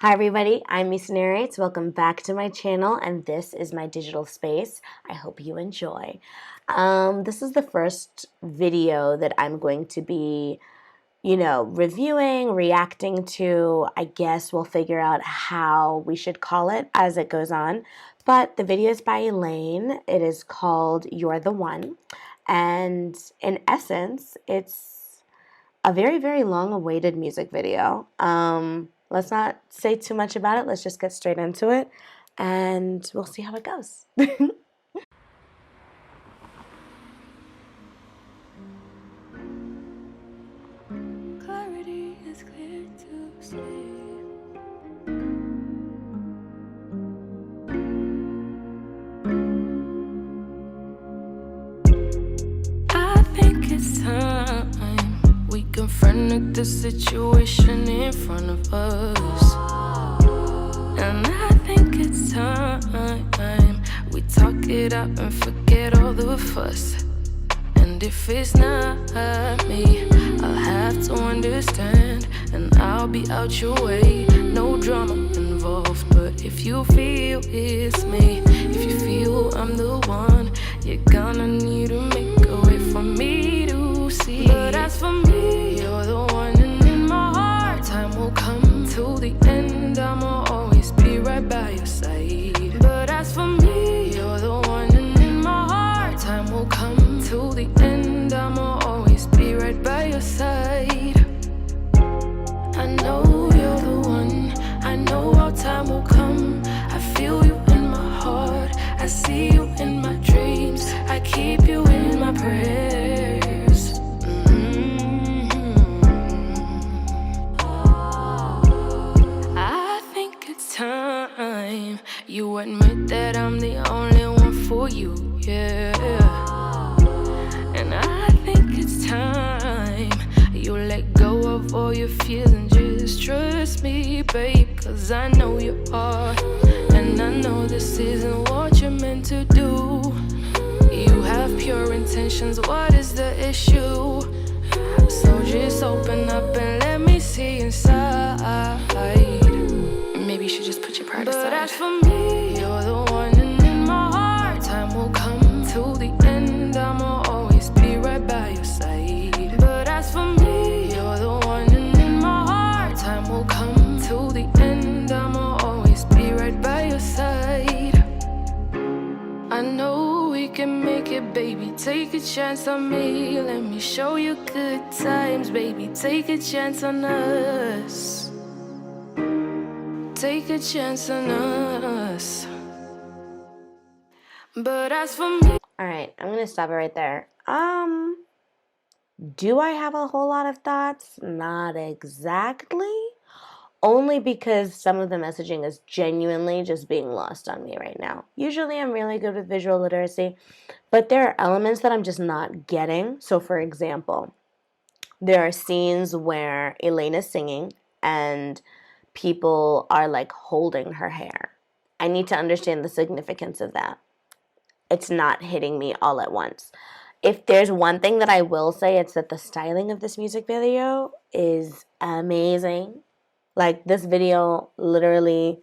Hi everybody, I'm Misa Narrates. Welcome back to my channel, and this is my digital space. I hope you enjoy. This is the first video that I'm going to be, reviewing, reacting to. I guess we'll figure out how we should call it as it goes on. But the video is by Elaine. It is called You're the One. And in essence, it's a very, very long-awaited music video. Let's not say too much about it. Let's just get straight into it, and we'll see how it goes. Clarity is clear to see. I think it's time we confronted the situation in front of us. And I think it's time we talk it out and forget all the fuss. And if it's not me, I'll have to understand, and I'll be out your way. No drama involved, but if you feel it's me, if you feel I'm the one, you're gonna need to make a way for me to see. But as for me, you're the one, and in my heart, time will come till the end. I'ma always be right by your side. But as for me, you're the one, and in my heart, time will come till the end. I'ma always be right by your side. I know you're the one. I know our time will come. I feel you in my heart. I see you in my dreams. I keep you in my prayers. I think it's time you admit that I'm the only one for you, yeah. And I think it's time you let go of all your fears and just trust me, babe. Cause I know you are, and I know this isn't what you're meant to do. You have pure intentions, what is the issue? So just open up and let me see inside. Maybe you should just put your pride aside. But as for me, you're the one, and in my heart, time will come till the end. I'ma always be right by your side. But as for me, you're the one, and in my heart, time will come till the end. I'ma always be right by your side. I know we can make it, baby. Take a chance on me. Let me show you good times, baby. Take a chance on us. Take a chance on us. But as for me, All right, I'm gonna stop it right there. Do I have a whole lot of thoughts? Not exactly. Only because some of the messaging is genuinely just being lost on me right now. Usually I'm really good with visual literacy, but there are elements that I'm just not getting. So for example, there are scenes where Elaine is singing and people are like holding her hair. I need to understand the significance of that. It's not hitting me all at once. If there's one thing that I will say, it's that the styling of this music video is amazing. Like, this video literally,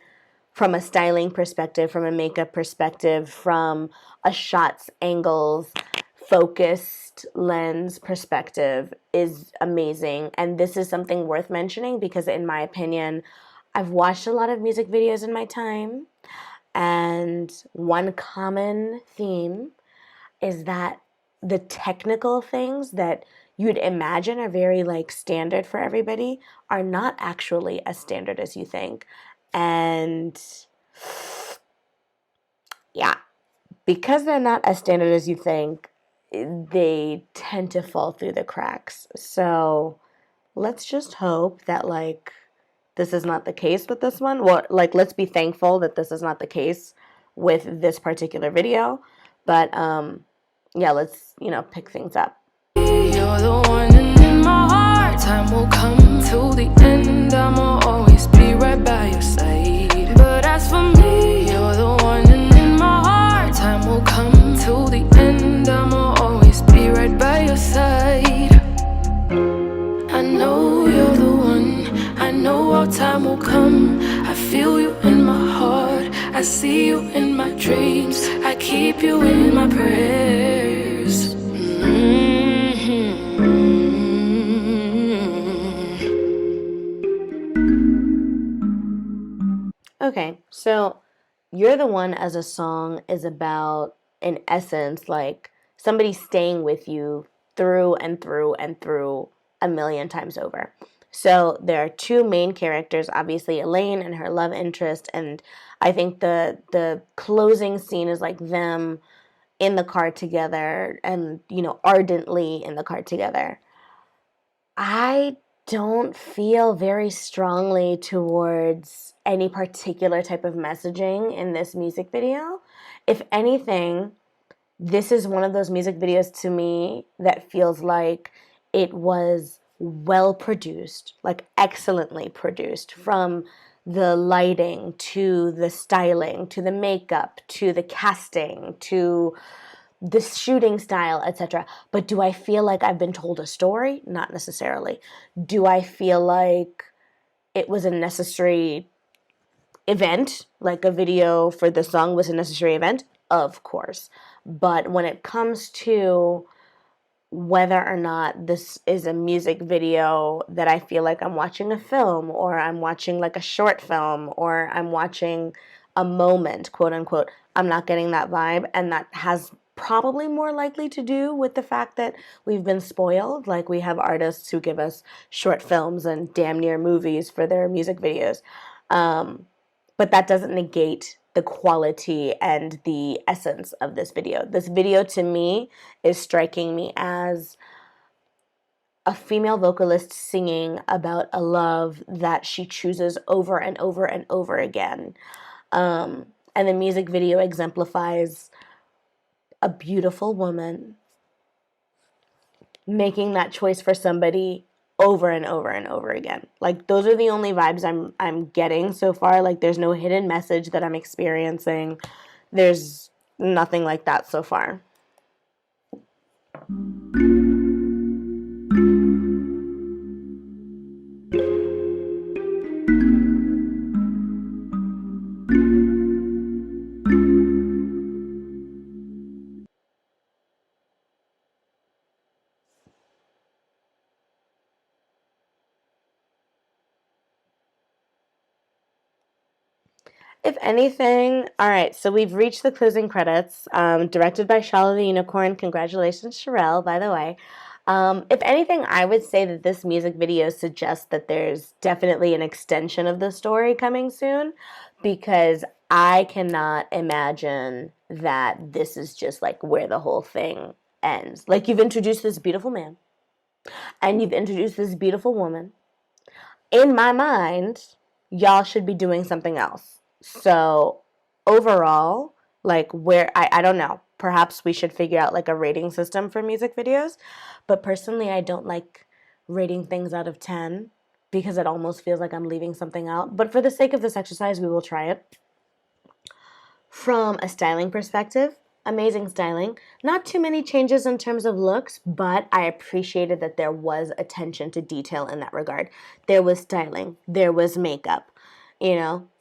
from a styling perspective, from a makeup perspective, from a shots, angles, focused lens perspective, is amazing. And this is something worth mentioning because, in my opinion, I've watched a lot of music videos in my time, and one common theme is that the technical things that you'd imagine are very like standard for everybody are not actually as standard as you think. And yeah, because they're not as standard as you think, they tend to fall through the cracks. So let's just hope that like this is not the case with this one. Well, like, let's be thankful that this is not the case with this particular video. But yeah, let's, pick things up. you're the one, and in my heart, time will come till the end. I'ma always be right by your side. But as for me, you're the one, and in my heart, time will come till the end. I'ma always be right by your side. I know you're the one. I know our time will come. I feel you in my heart, I see you in my dreams, I keep you in my prayers. Okay, so You're the One as a song is about, in essence, like somebody staying with you through and through and through a million times over. So there are two main characters, obviously Elaine and her love interest, and I think the closing scene is like them in the car together and, ardently in the car together. I don't feel very strongly towards any particular type of messaging in this music video. If anything, this is one of those music videos to me that feels like it was well produced, like excellently produced, from the lighting to the styling to the makeup to the casting to the shooting style, etc. But do I feel like I've been told a story? Not necessarily. Do I feel like it was a necessary event, like a video for the song was a necessary event? Of course. But when it comes to whether or not this is a music video that I feel like I'm watching a film or I'm watching like a short film or I'm watching a moment, quote unquote, I'm not getting that vibe. And that has probably more likely to do with the fact that we've been spoiled. Like we have artists who give us short films and damn near movies for their music videos. But that doesn't negate the quality and the essence of this video. This video to me is striking me as a female vocalist singing about a love that she chooses over and over and over again. And the music video exemplifies a beautiful woman making that choice for somebody over and over and over again. Like those are the only vibes I'm getting so far. Like there's no hidden message that I'm experiencing. There's nothing like that so far. If anything, all right, so we've reached the closing credits, directed by Shala The Unicorn. Congratulations, Cherelle, by the way. If anything, I would say that this music video suggests that there's definitely an extension of the story coming soon, because I cannot imagine that this is just like where the whole thing ends. Like you've introduced this beautiful man, and you've introduced this beautiful woman. In my mind, y'all should be doing something else. So overall, like where I don't know, perhaps we should figure out like a rating system for music videos. But personally, I don't like rating things out of 10 because it almost feels like I'm leaving something out. But for the sake of this exercise, we will try it. From a styling perspective, amazing styling. Not too many changes in terms of looks, but I appreciated that there was attention to detail in that regard. There was styling, there was makeup,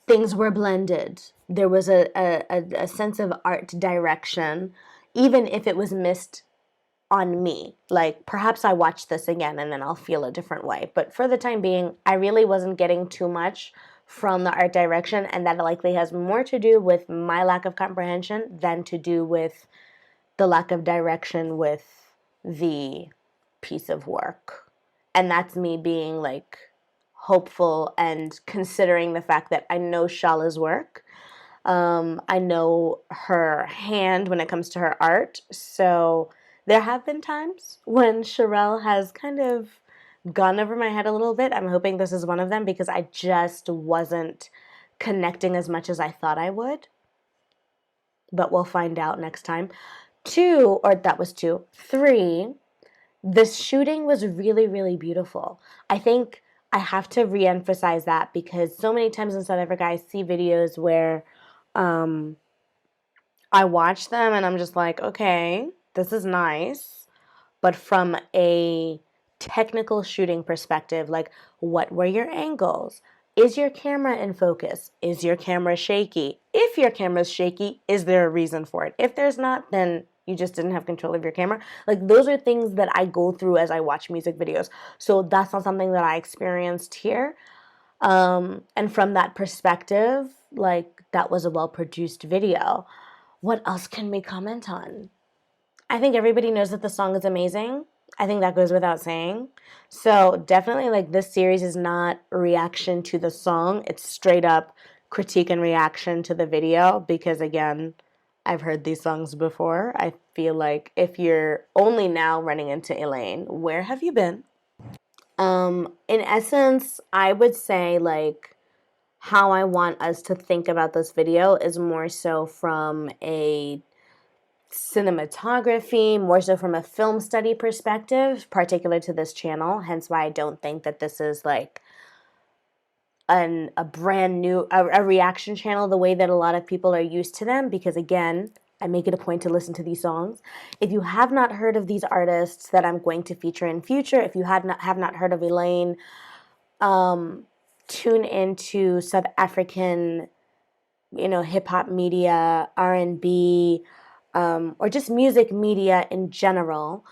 things were blended. There was a sense of art direction, even if it was missed on me. Like perhaps I watch this again and then I'll feel a different way. But for the time being, I really wasn't getting too much from the art direction, and that likely has more to do with my lack of comprehension than to do with the lack of direction with the piece of work. And that's me being like hopeful and considering the fact that I know Shala's work. I know her hand when it comes to her art. So there have been times when Cherelle has kind of gone over my head a little bit. I'm hoping this is one of them because I just wasn't connecting as much as I thought I would. But we'll find out next time. 2, or that was 2. 3, the shooting was really, really beautiful. I think I have to reemphasize that because so many times in South Africa I see videos where I watch them and I'm just like, okay, this is nice. But from a technical shooting perspective, like what were your angles? Is your camera in focus? Is your camera shaky? If your camera's shaky, is there a reason for it? If there's not, then you just didn't have control of your camera. Like, those are things that I go through as I watch music videos. So that's not something that I experienced here. And from that perspective, like, that was a well-produced video. What else can we comment on? I think everybody knows that the song is amazing. I think that goes without saying. So definitely, like, this series is not a reaction to the song. It's straight up critique and reaction to the video because, again, I've heard these songs before. I feel like if you're only now running into Elaine, where have you been? In essence, I would say, like, how I want us to think about this video is more so from a cinematography, more so from a film study perspective, particular to this channel. Hence why I don't think that this is like a brand new a reaction channel the way that a lot of people are used to them, because again, I make it a point to listen to these songs. If you have not heard of these artists that I'm going to feature in future, if you have not heard of Elaine, tune into South African, hip hop media, R&B, or just music media in general,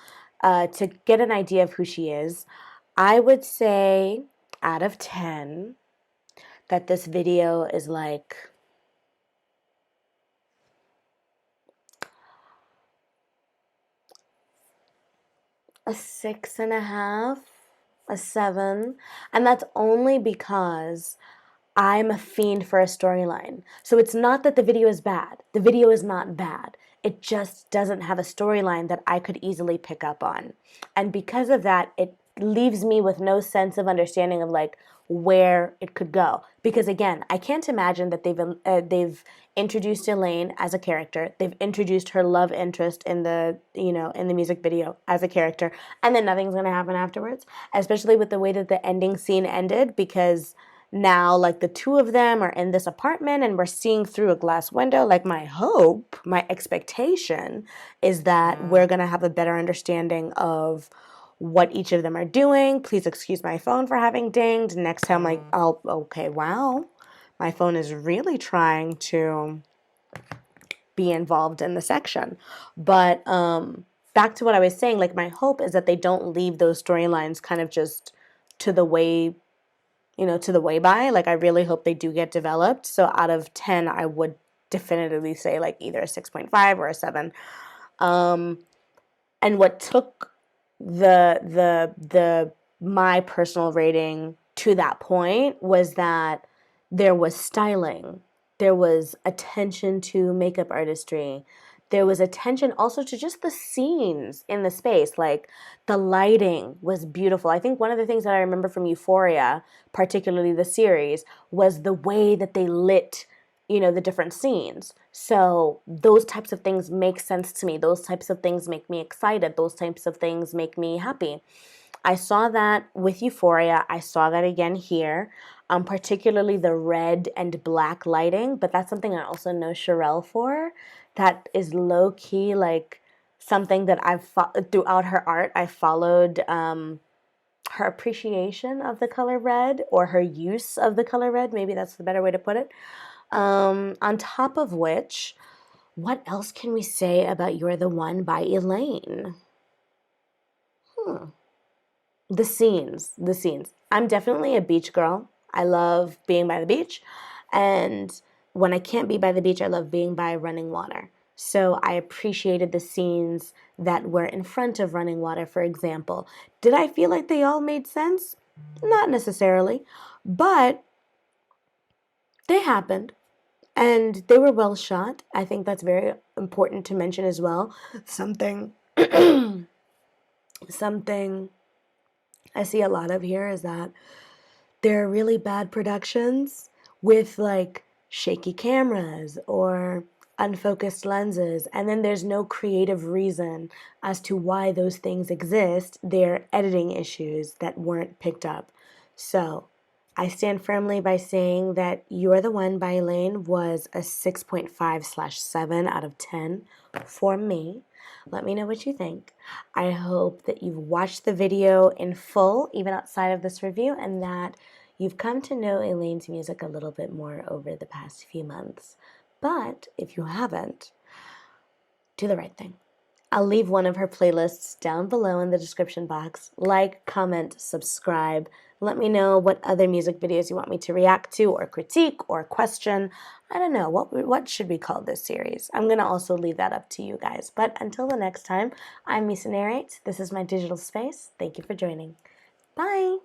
to get an idea of who she is. I would say out of 10 that this video is like a 6.5, a 7. And that's only because I'm a fiend for a storyline. So it's not that the video is bad. The video is not bad. It just doesn't have a storyline that I could easily pick up on. And because of that, it leaves me with no sense of understanding of like where it could go. Because again, I can't imagine that they've introduced Elaine as a character. They've introduced her love interest in the music video as a character, and then nothing's going to happen afterwards, especially with the way that the ending scene ended, because now, like, the two of them are in this apartment and we're seeing through a glass window. Like, my hope, my expectation is that we're going to have a better understanding of what each of them are doing. Please excuse my phone for having dinged. Next time, like, okay, wow. My phone is really trying to be involved in the section. But back to what I was saying, like, my hope is that they don't leave those storylines kind of just to the way by. Like, I really hope they do get developed. So out of 10, I would definitively say like either a 6.5 or a 7. And what took the my personal rating to that point was that there was styling, there was attention to makeup artistry, there was attention also to just the scenes in the space. Like, the lighting was beautiful. I think one of the things that I remember from Euphoria, particularly the series, was the way that they lit, the different scenes. So those types of things make sense to me. Those types of things make me excited. Those types of things make me happy. I saw that with Euphoria. I saw that again here, particularly the red and black lighting. But that's something I also know Cherelle for. That is low key like something that throughout her art. I followed her appreciation of the color red, or her use of the color red. Maybe that's the better way to put it. On top of which, what else can we say about You're the One by Elaine? The scenes. I'm definitely a beach girl. I love being by the beach. And when I can't be by the beach, I love being by running water. So I appreciated the scenes that were in front of running water, for example. Did I feel like they all made sense? Not necessarily. But they happened. And they were well shot. I think that's very important to mention as well. Something I see a lot of here is that there are really bad productions with like shaky cameras or unfocused lenses, and then there's no creative reason as to why those things exist. They're editing issues that weren't picked up. So I stand firmly by saying that You're the One by Elaine was a 6.5/7 out of 10 for me. Let me know what you think. I hope that you've watched the video in full, even outside of this review, and that You've come to know Elaine's music a little bit more over the past few months, but if you haven't, do the right thing. I'll leave one of her playlists down below in the description box. Like, comment, subscribe. Let me know what other music videos you want me to react to or critique or question. I don't know, what should we call this series? I'm going to also leave that up to you guys. But until the next time, I'm Misa Narrates. This is my digital space. Thank you for joining. Bye!